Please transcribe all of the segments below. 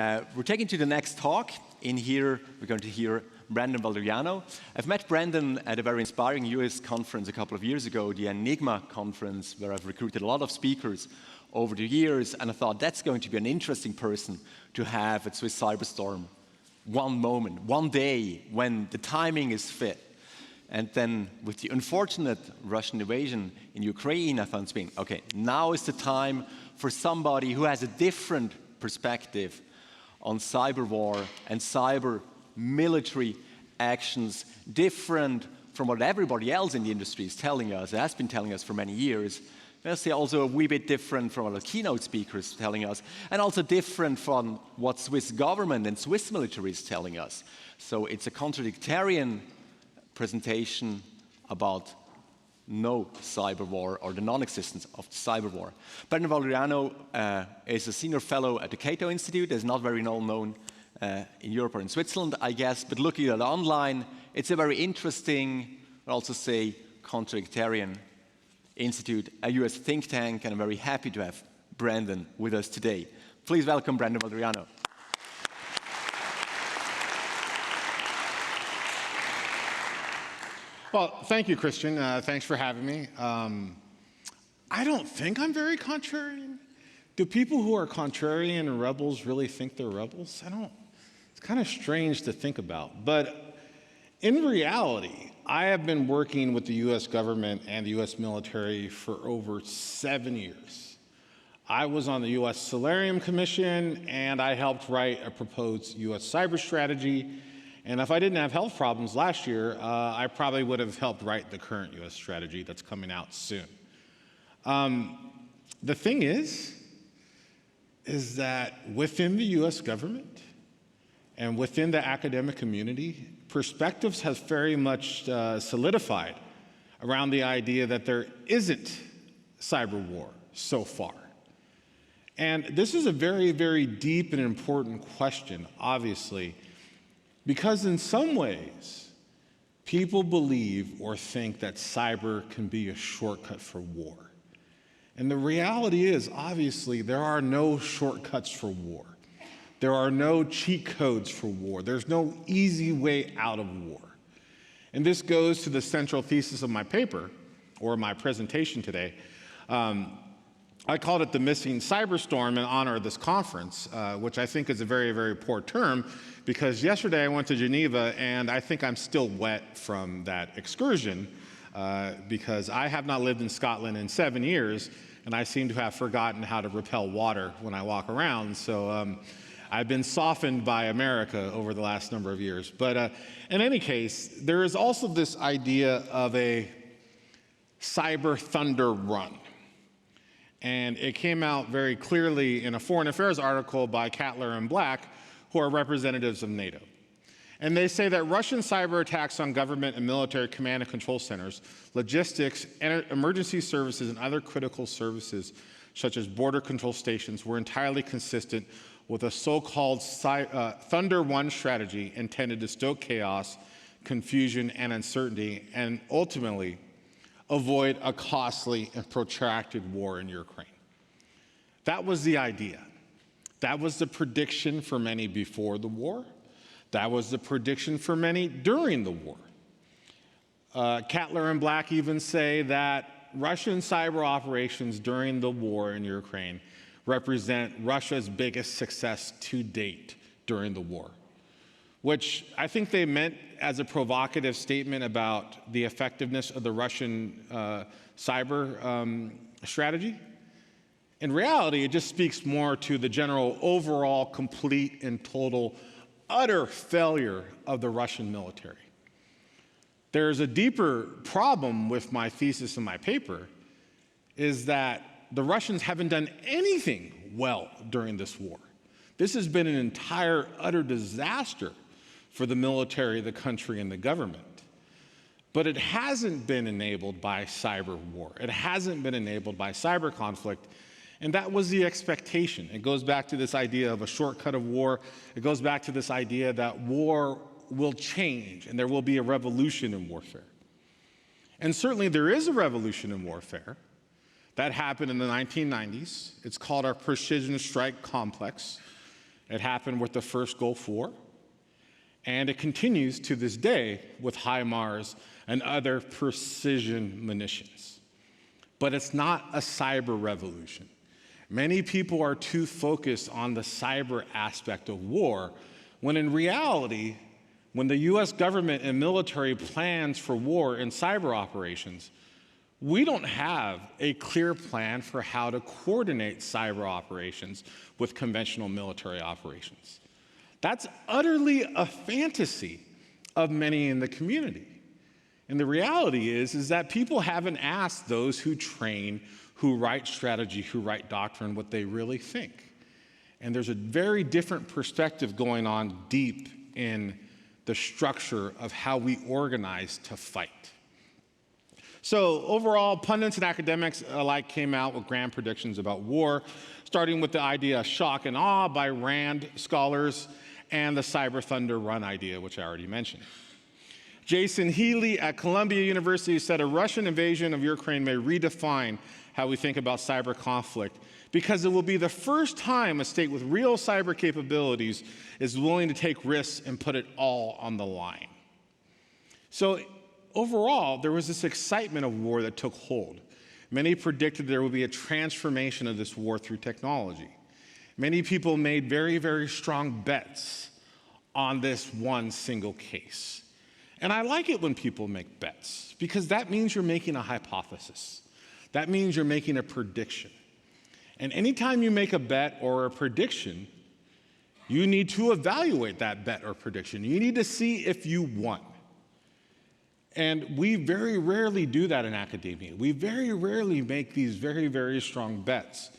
We're taking to the next talk. In here, we're going to hear Brandon Valeriano. I've met Brandon at a very inspiring US conference a couple of years ago, the Enigma conference, where I've recruited a lot of speakers over the years, and I thought that's going to be an interesting person to have at Swiss Cyberstorm. One moment, one day, when the timing is fit. And then with the unfortunate Russian invasion in Ukraine, I found being, okay, now is the time for somebody who has a different perspective on cyber war and cyber military actions, different from what everybody else in the industry is telling us, has been telling us for many years. I'll say also a wee bit different from what the keynote speakers telling us, and also different from what Swiss government and Swiss military is telling us. So it's a contradictorian presentation about no cyber war or the non-existence of cyber war. Brandon Valeriano is a senior fellow at the Cato Institute. It's not very well known in Europe or in Switzerland, I guess, but looking at it online, it's a very interesting, I'll also say, contradictorian institute, a US think tank, and I'm very happy to have Brandon with us today. Please welcome Brandon Valeriano. Well, thank you, Christian. Thanks for having me. I don't think I'm very contrarian. Do people who are contrarian and rebels really think they're rebels? It's kind of strange to think about. But in reality, I have been working with the US government and the US military for over 7 years. I was on the US Solarium Commission, and I helped write a proposed US cyber strategy. And if I didn't have health problems last year, I probably would have helped write the current US strategy that's coming out soon. The thing is that within the US government and within the academic community, perspectives have very much solidified around the idea that there isn't cyber war so far. And this is a very, very deep and important question, obviously, because in some ways, people believe or think that cyber can be a shortcut for war. And the reality is, obviously, there are no shortcuts for war. There are no cheat codes for war. There's no easy way out of war. And this goes to the central thesis of my paper, or my presentation today. I called it the Missing Cyberstorm in honor of this conference, which I think is a very, very poor term, because yesterday I went to Geneva, and I think I'm still wet from that excursion, because I have not lived in Scotland in 7 years, and I seem to have forgotten how to repel water when I walk around. So I've been softened by America over the last number of years. But in any case, there is also this idea of a cyber thunder run. And it came out very clearly in a foreign affairs article by Cattler and Black, who are representatives of NATO. And they say that Russian cyber attacks on government and military command and control centers, logistics, emergency services, and other critical services, such as border control stations, were entirely consistent with a so-called Thunder One strategy intended to stoke chaos, confusion, and uncertainty, and ultimately avoid a costly and protracted war in Ukraine. That was the idea. That was the prediction for many before the war. That was the prediction for many during the war. Cattler and Black even say that Russian cyber operations during the war in Ukraine represent Russia's biggest success to date during the war, which I think they meant as a provocative statement about the effectiveness of the Russian cyber strategy. In reality, it just speaks more to the general overall complete and total utter failure of the Russian military. There's a deeper problem with my thesis in my paper, is that the Russians haven't done anything well during this war. This has been an entire utter disaster for the military, the country, and the government. But it hasn't been enabled by cyber war. It hasn't been enabled by cyber conflict. And that was the expectation. It goes back to this idea of a shortcut of war. It goes back to this idea that war will change and there will be a revolution in warfare. And certainly there is a revolution in warfare. That happened in the 1990s. It's called our precision strike complex. It happened with the first Gulf War, and it continues to this day with HIMARS and other precision munitions. But it's not a cyber revolution. Many people are too focused on the cyber aspect of war, when in reality, when the US government and military plans for war and cyber operations, we don't have a clear plan for how to coordinate cyber operations with conventional military operations. That's utterly a fantasy of many in the community. And the reality is that people haven't asked those who train, who write strategy, who write doctrine, what they really think. And there's a very different perspective going on deep in the structure of how we organize to fight. So overall, pundits and academics alike came out with grand predictions about war, starting with the idea of shock and awe by Rand scholars and the cyber thunder run idea, which I already mentioned. Jason Healy at Columbia University said a Russian invasion of Ukraine may redefine how we think about cyber conflict, because it will be the first time a state with real cyber capabilities is willing to take risks and put it all on the line. So overall, there was this excitement of war that took hold. Many predicted there would be a transformation of this war through technology. Many people made very, very strong bets on this one single case. And I like it when people make bets, because that means you're making a hypothesis. That means you're making a prediction. And anytime you make a bet or a prediction, you need to evaluate that bet or prediction. You need to see if you won. And we very rarely do that in academia. We very rarely make these very, very strong bets.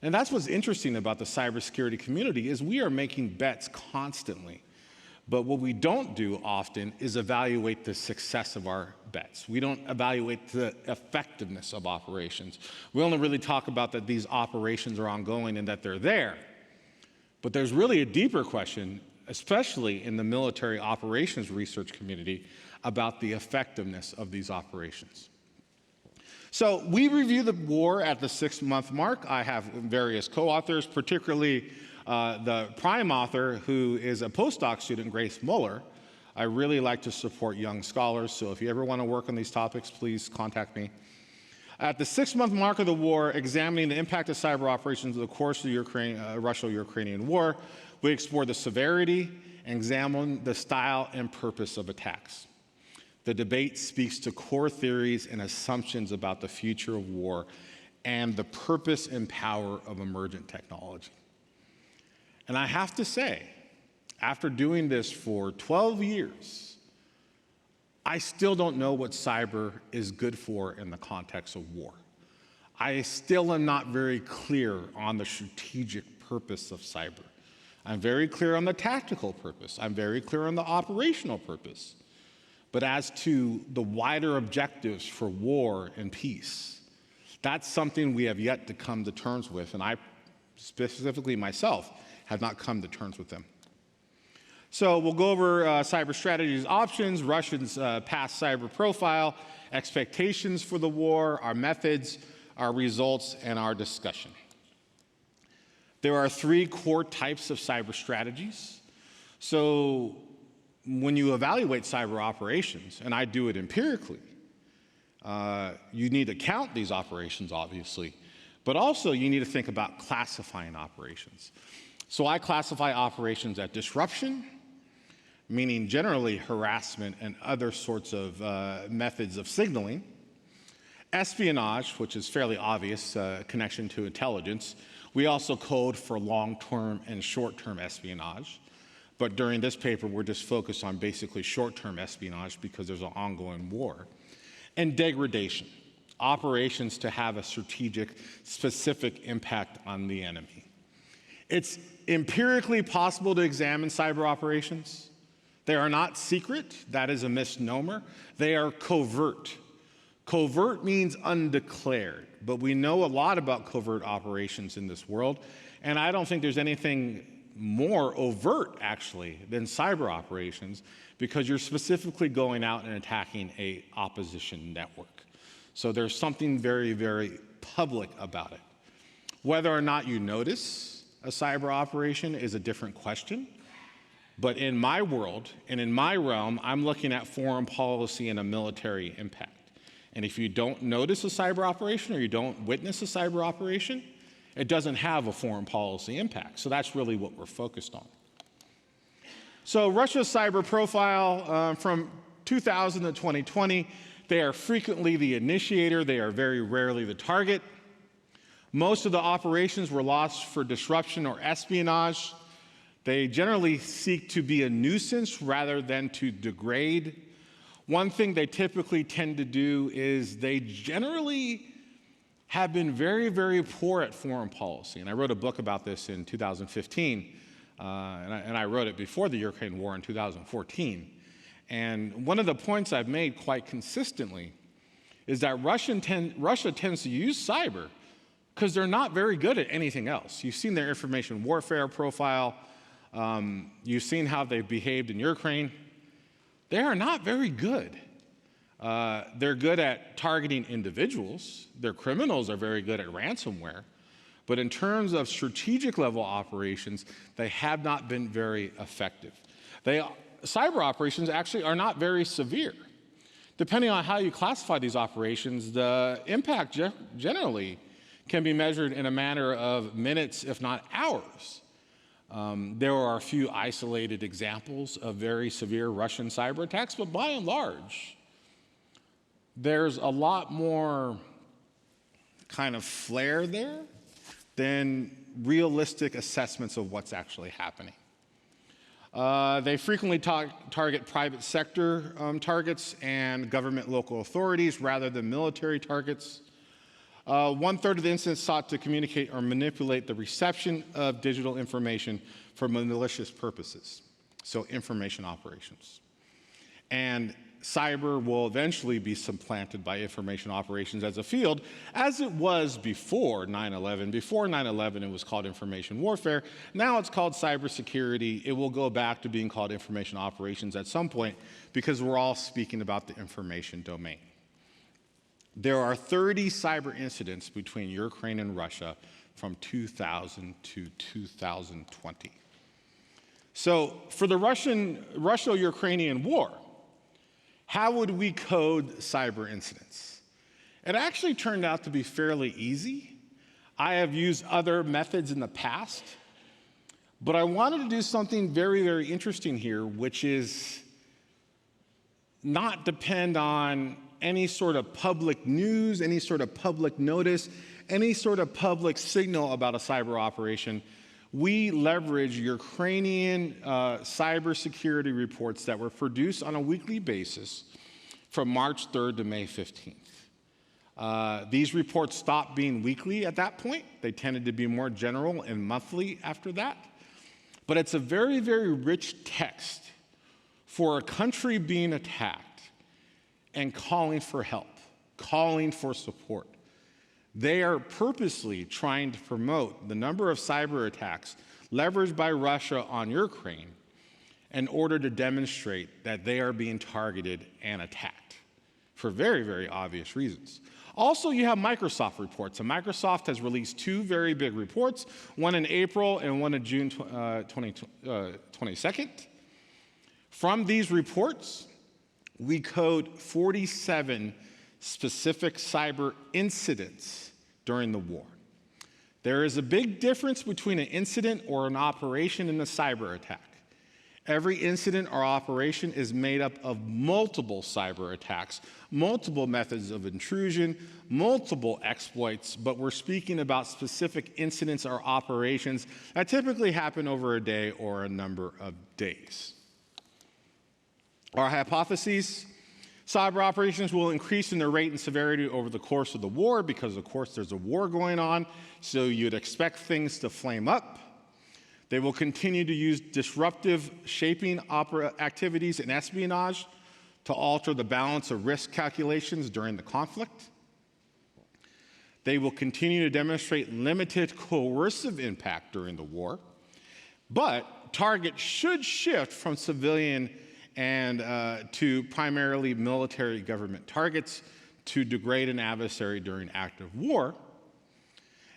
And that's what's interesting about the cybersecurity community, is we are making bets constantly. But what we don't do often is evaluate the success of our bets. We don't evaluate the effectiveness of operations. We only really talk about that these operations are ongoing and that they're there. But there's really a deeper question, especially in the military operations research community, about the effectiveness of these operations. So we review the war at the 6-month mark. I have various co-authors, particularly the prime author, who is a postdoc student, Grace Muller. I really like to support young scholars, so if you ever want to work on these topics, please contact me. At the 6-month mark of the war, examining the impact of cyber operations in the course of the Russo-Ukrainian war, we explored the severity and examined the style and purpose of attacks. The debate speaks to core theories and assumptions about the future of war and the purpose and power of emergent technology. And I have to say, after doing this for 12 years, I still don't know what cyber is good for in the context of war. I still am not very clear on the strategic purpose of cyber. I'm very clear on the tactical purpose. I'm very clear on the operational purpose. But as to the wider objectives for war and peace, that's something we have yet to come to terms with, and I, specifically myself, have not come to terms with them. So we'll go over cyber strategies options, Russians' past cyber profile, expectations for the war, our methods, our results, and our discussion. There are 3 core types of cyber strategies. So when you evaluate cyber operations, and I do it empirically, you need to count these operations, obviously, but also you need to think about classifying operations. So I classify operations at disruption, meaning generally harassment and other sorts of methods of signaling. Espionage, which is fairly obvious, connection to intelligence. We also code for long-term and short-term espionage. But during this paper, we're just focused on basically short-term espionage because there's an ongoing war. And degradation, operations to have a strategic, specific impact on the enemy. It's empirically possible to examine cyber operations. They are not secret. That is a misnomer. They are covert. Covert means undeclared, but we know a lot about covert operations in this world, and I don't think there's anything more overt, actually, than cyber operations, because you're specifically going out and attacking an opposition network. So there's something very, very public about it. Whether or not you notice, a cyber operation is a different question. But in my world and in my realm, I'm looking at foreign policy and a military impact. And if you don't notice a cyber operation or you don't witness a cyber operation, it doesn't have a foreign policy impact. So that's really what we're focused on. So Russia's cyber profile from 2000 to 2020, they are frequently the initiator. They are very rarely the target. Most of the operations were lost for disruption or espionage. They generally seek to be a nuisance rather than to degrade. One thing they typically tend to do is they generally have been very, very poor at foreign policy. And I wrote a book about this in 2015, and I wrote it before the Ukraine war in 2014. And one of the points I've made quite consistently is that Russia tends to use cyber because they're not very good at anything else. You've seen their information warfare profile. You've seen how they've behaved in Ukraine. They are not very good. They're good at targeting individuals. Their criminals are very good at ransomware. But in terms of strategic level operations, they have not been very effective. Cyber operations actually are not very severe. Depending on how you classify these operations, the impact generally can be measured in a matter of minutes, if not hours. There are a few isolated examples of very severe Russian cyber attacks, but by and large, there's a lot more kind of flair there than realistic assessments of what's actually happening. They frequently target private sector targets and government local authorities rather than military targets. 1/3 of the incidents sought to communicate or manipulate the reception of digital information for malicious purposes, so information operations. And cyber will eventually be supplanted by information operations as a field, as it was before 9/11. Before 9/11, it was called information warfare. Now it's called cybersecurity. It will go back to being called information operations at some point because we're all speaking about the information domain. There are 30 cyber incidents between Ukraine and Russia from 2000 to 2020. So for the Russo-Ukrainian war, how would we code cyber incidents? It actually turned out to be fairly easy. I have used other methods in the past, but I wanted to do something very, very interesting here, which is not depend on any sort of public news, any sort of public notice, any sort of public signal about a cyber operation. We leverage Ukrainian cybersecurity reports that were produced on a weekly basis from March 3rd to May 15th. These reports stopped being weekly at that point. They tended to be more general and monthly after that. But it's a very, very rich text for a country being attacked and calling for help, calling for support. They are purposely trying to promote the number of cyber attacks leveraged by Russia on Ukraine in order to demonstrate that they are being targeted and attacked for very, very obvious reasons. Also, you have Microsoft reports. And Microsoft has released two very big reports, one in April and one in June 22nd. From these reports, we code 47 specific cyber incidents during the war. There is a big difference between an incident or an operation and a cyber attack. Every incident or operation is made up of multiple cyber attacks, multiple methods of intrusion, multiple exploits, but we're speaking about specific incidents or operations that typically happen over a day or a number of days. Our hypotheses: cyber operations will increase in their rate and severity over the course of the war because, of course, there's a war going on, so you'd expect things to flame up. They will continue to use disruptive shaping activities and espionage to alter the balance of risk calculations during the conflict. They will continue to demonstrate limited coercive impact during the war, but targets should shift from civilian and to primarily military government targets to degrade an adversary during active war.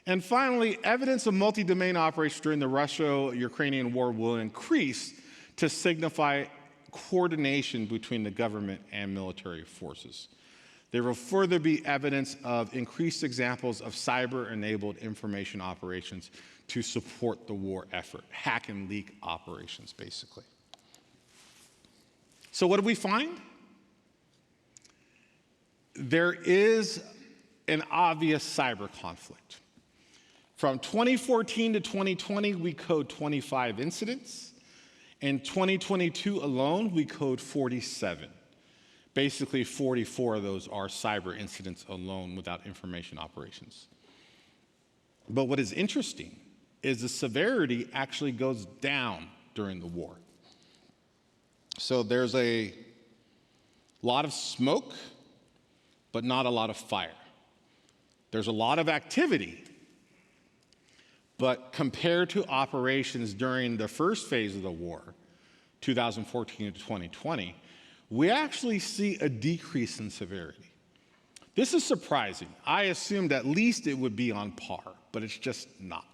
And finally, evidence of multi-domain operations during the Russo-Ukrainian war will increase to signify coordination between the government and military forces. There will further be evidence of increased examples of cyber-enabled information operations to support the war effort, hack and leak operations, basically. So what do we find? There is an obvious cyber conflict. From 2014 to 2020, we code 25 incidents. In 2022 alone, we code 47. Basically, 44 of those are cyber incidents alone without information operations. But what is interesting is the severity actually goes down during the war. So there's a lot of smoke, but not a lot of fire. There's a lot of activity, but compared to operations during the first phase of the war, 2014 to 2020, we actually see a decrease in severity. This is surprising. I assumed at least it would be on par, but it's just not.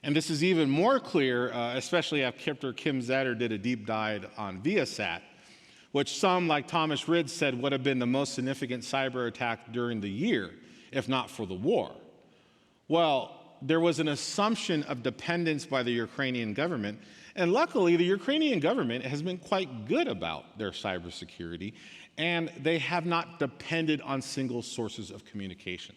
And this is even more clear, especially after Kim Zetter did a deep dive on Viasat, which some, like Thomas Rid, said would have been the most significant cyber attack during the year, if not for the war. Well, there was an assumption of dependence by the Ukrainian government, and luckily the Ukrainian government has been quite good about their cybersecurity, and they have not depended on single sources of communication.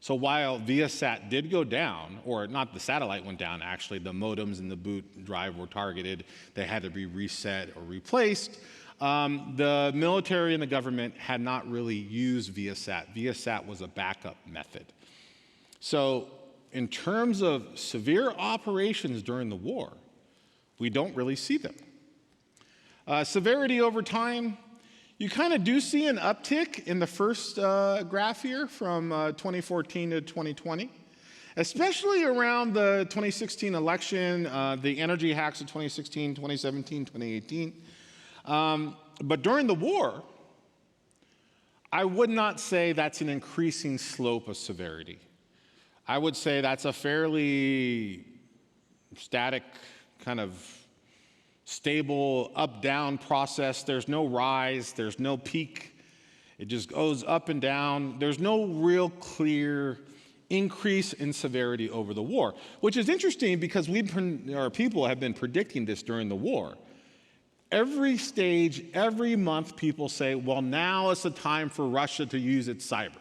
So while Viasat did go down, or not the satellite went down actually, the modems and the boot drive were targeted, they had to be reset or replaced, the military and the government had not really used Viasat. Viasat was a backup method. So in terms of severe operations during the war, we don't really see them. Severity over time, you kind of do see an uptick in the first graph here from 2014 to 2020, especially around the 2016 election, the energy hacks of 2016, 2017, 2018. But during the war, I would not say that's an increasing slope of severity. I would say that's a fairly static, kind of stable up-down process. There's no rise, there's no peak. It just goes up and down. There's no real clear increase in severity over the war, which is interesting because our people have been predicting this during the war. Every stage, every month, people say, well, now is the time for Russia to use its cyber.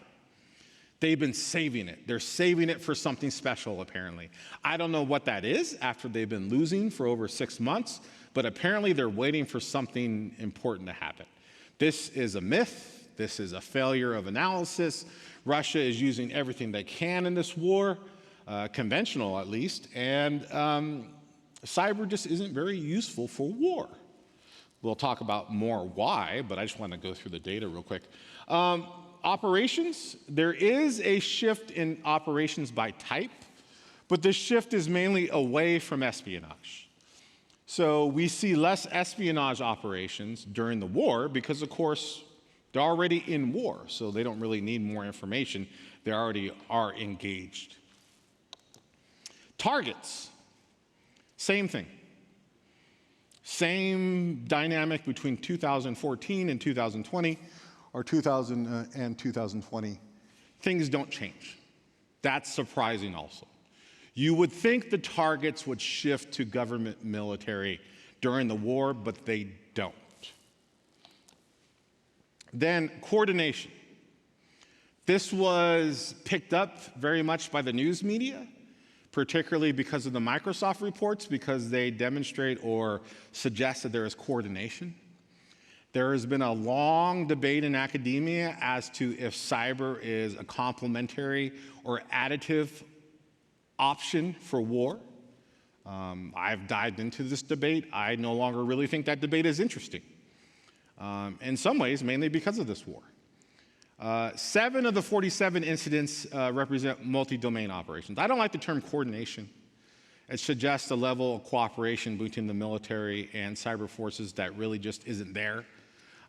They've been saving it. They're saving it for something special, apparently. I don't know what that is after they've been losing for over 6 months, but apparently they're waiting for something important to happen. This is a myth. This is a failure of analysis. Russia is using everything they can in this war, conventional at least, and cyber just isn't very useful for war. We'll talk about more why, but I just want to go through the data real quick. Operations, there is a shift in operations by type, but the shift is mainly away from espionage. So we see less espionage operations during the war because, of course, they're already in war, so they don't really need more information. They already are engaged. Targets, same thing. Same dynamic between 2014 and 2020, or 2000 and 2020. Things don't change. That's surprising also. You would think the targets would shift to government military during the war, but they don't. Then coordination. This was picked up very much by the news media, particularly because of the Microsoft reports, because they demonstrate or suggest that there is coordination. There has been a long debate in academia as to if cyber is a complementary or additive option for war. I've dived into this debate. I no longer really think that debate is interesting. In some ways, mainly because of this war. 7 of the 47 incidents represent multi-domain operations. I don't like the term coordination. It suggests a level of cooperation between the military and cyber forces that really just isn't there.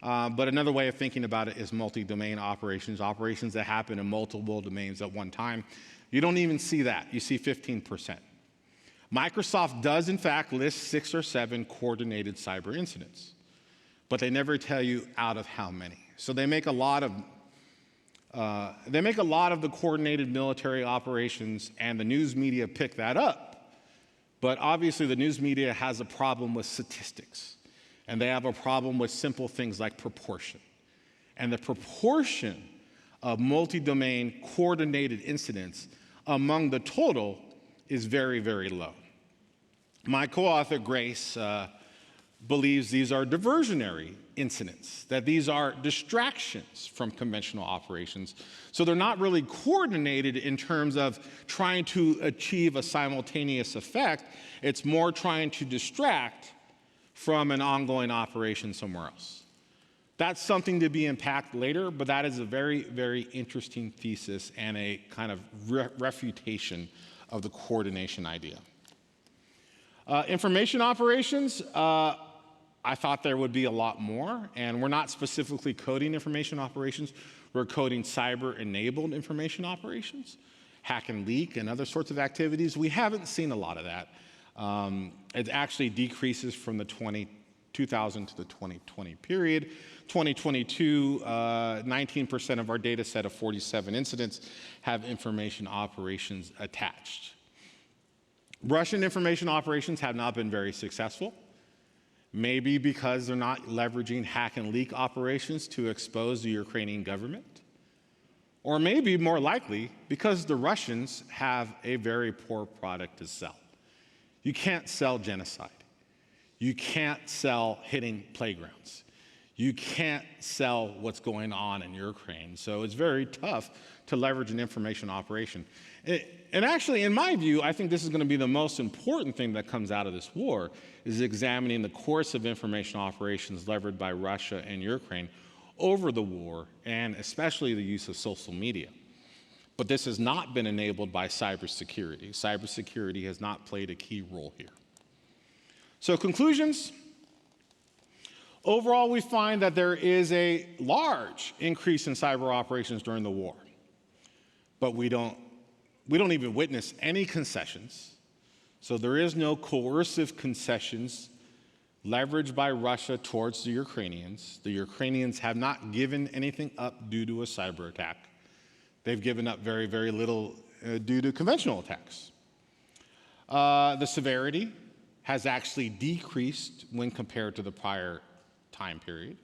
But another way of thinking about it is multi-domain operations, operations that happen in multiple domains at one time. You don't even see that. You see 15%. Microsoft does, in fact, list 6 or 7 coordinated cyber incidents, but they never tell you out of how many. So they make a lot of the coordinated military operations, and the news media pick that up. But obviously, the news media has a problem with statistics, and they have a problem with simple things like proportion. And the proportion of multi-domain coordinated incidents among the total is very, very low. My co-author, Grace, believes these are diversionary incidents, that these are distractions from conventional operations. So they're not really coordinated in terms of trying to achieve a simultaneous effect. It's more trying to distract from an ongoing operation somewhere else. That's something to be unpacked later, but that is a very, very interesting thesis and a kind of refutation of the coordination idea. Information operations, I thought there would be a lot more, and we're not specifically coding information operations. We're coding cyber-enabled information operations, hack and leak, and other sorts of activities. We haven't seen a lot of that. It actually decreases from the 2000 to the 2020 period. 2022, 19% of our data set of 47 incidents have information operations attached. Russian information operations have not been very successful, maybe because they're not leveraging hack and leak operations to expose the Ukrainian government, or maybe more likely because the Russians have a very poor product to sell. You can't sell genocide. You can't sell hitting playgrounds. You can't sell what's going on in Ukraine. So it's very tough to leverage an information operation. And actually, in my view, I think this is going to be the most important thing that comes out of this war, is examining the course of information operations leveraged by Russia and Ukraine over the war, and especially the use of social media. But this has not been enabled by cybersecurity. Cybersecurity has not played a key role here. So conclusions. Overall, we find that there is a large increase in cyber operations during the war. But we don't even witness any concessions. So there is no coercive concessions leveraged by Russia towards the Ukrainians. The Ukrainians have not given anything up due to a cyber attack. They've given up very, very little due to conventional attacks. The severity has actually decreased when compared to the prior time period.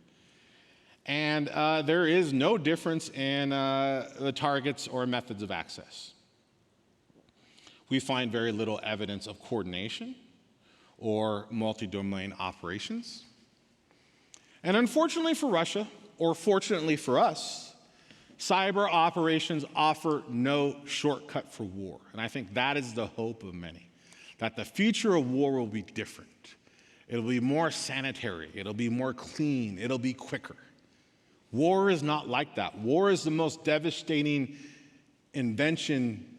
And there is no difference in the targets or methods of access. We find very little evidence of coordination or multi-domain operations. And unfortunately for Russia, or fortunately for us, cyber operations offer no shortcut for war. And I think that is the hope of many, that the future of war will be different. It'll be more sanitary, it'll be more clean, it'll be quicker. War is not like that. War is the most devastating invention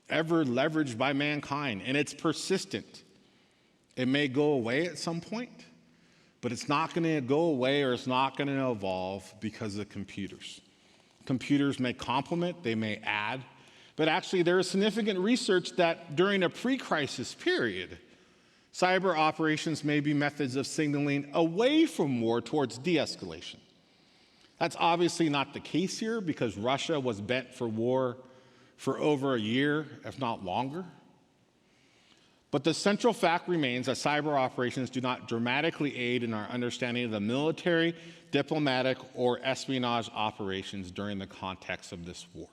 ever leveraged by mankind, and it's persistent. It may go away at some point, but it's not going to go away, or it's not going to evolve because of computers. Computers may complement, they may add, but actually there is significant research that during a pre-crisis period, cyber operations may be methods of signaling away from war towards de-escalation. That's obviously not the case here, because Russia was bent for war for over a year, if not longer. But the central fact remains that cyber operations do not dramatically aid in our understanding of the military, diplomatic, or espionage operations during the context of this war.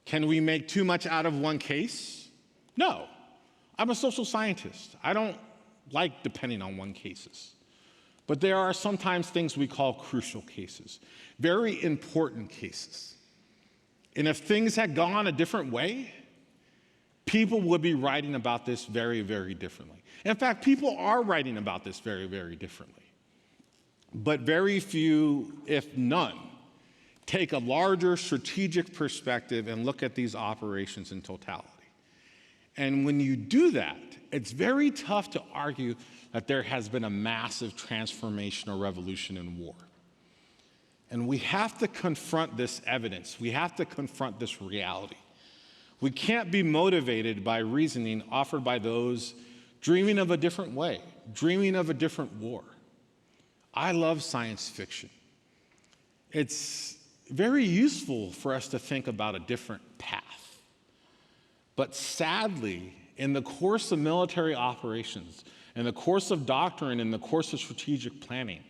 Can we make too much out of one case? No. I'm a social scientist. I don't like depending on one cases. But there are sometimes things we call crucial cases, very important cases. And if things had gone a different way, people would be writing about this very, very differently. In fact, people are writing about this very, very differently. But very few, if none, take a larger strategic perspective and look at these operations in totality. And when you do that, it's very tough to argue that there has been a massive transformation or revolution in war. And we have to confront this evidence. We have to confront this reality. We can't be motivated by reasoning offered by those dreaming of a different way, dreaming of a different war. I love science fiction. It's very useful for us to think about a different path. But sadly, in the course of military operations, in the course of doctrine, in the course of strategic planning,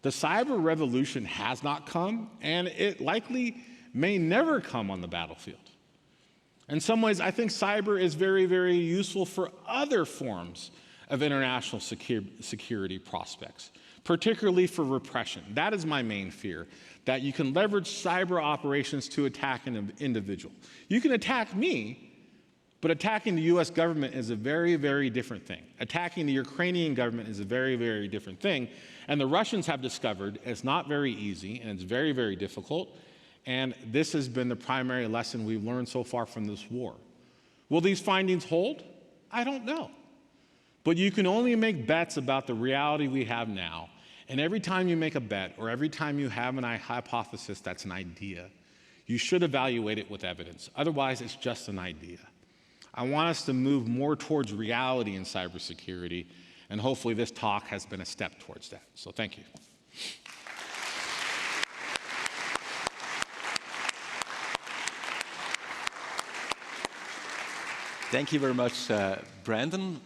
the cyber revolution has not come, and it likely may never come on the battlefield. In some ways, I think cyber is very, very useful for other forms of international security prospects, particularly for repression. That is my main fear, that you can leverage cyber operations to attack an individual. You can attack me, but attacking the US government is a very, very different thing. Attacking the Ukrainian government is a very, very different thing. And the Russians have discovered it's not very easy, and it's very, very difficult. And this has been the primary lesson we've learned so far from this war. Will these findings hold? I don't know. But you can only make bets about the reality we have now. And every time you make a bet, or every time you have an hypothesis that's an idea, you should evaluate it with evidence. Otherwise, it's just an idea. I want us to move more towards reality in cybersecurity, and hopefully this talk has been a step towards that. So thank you. Thank you very much, Brandon.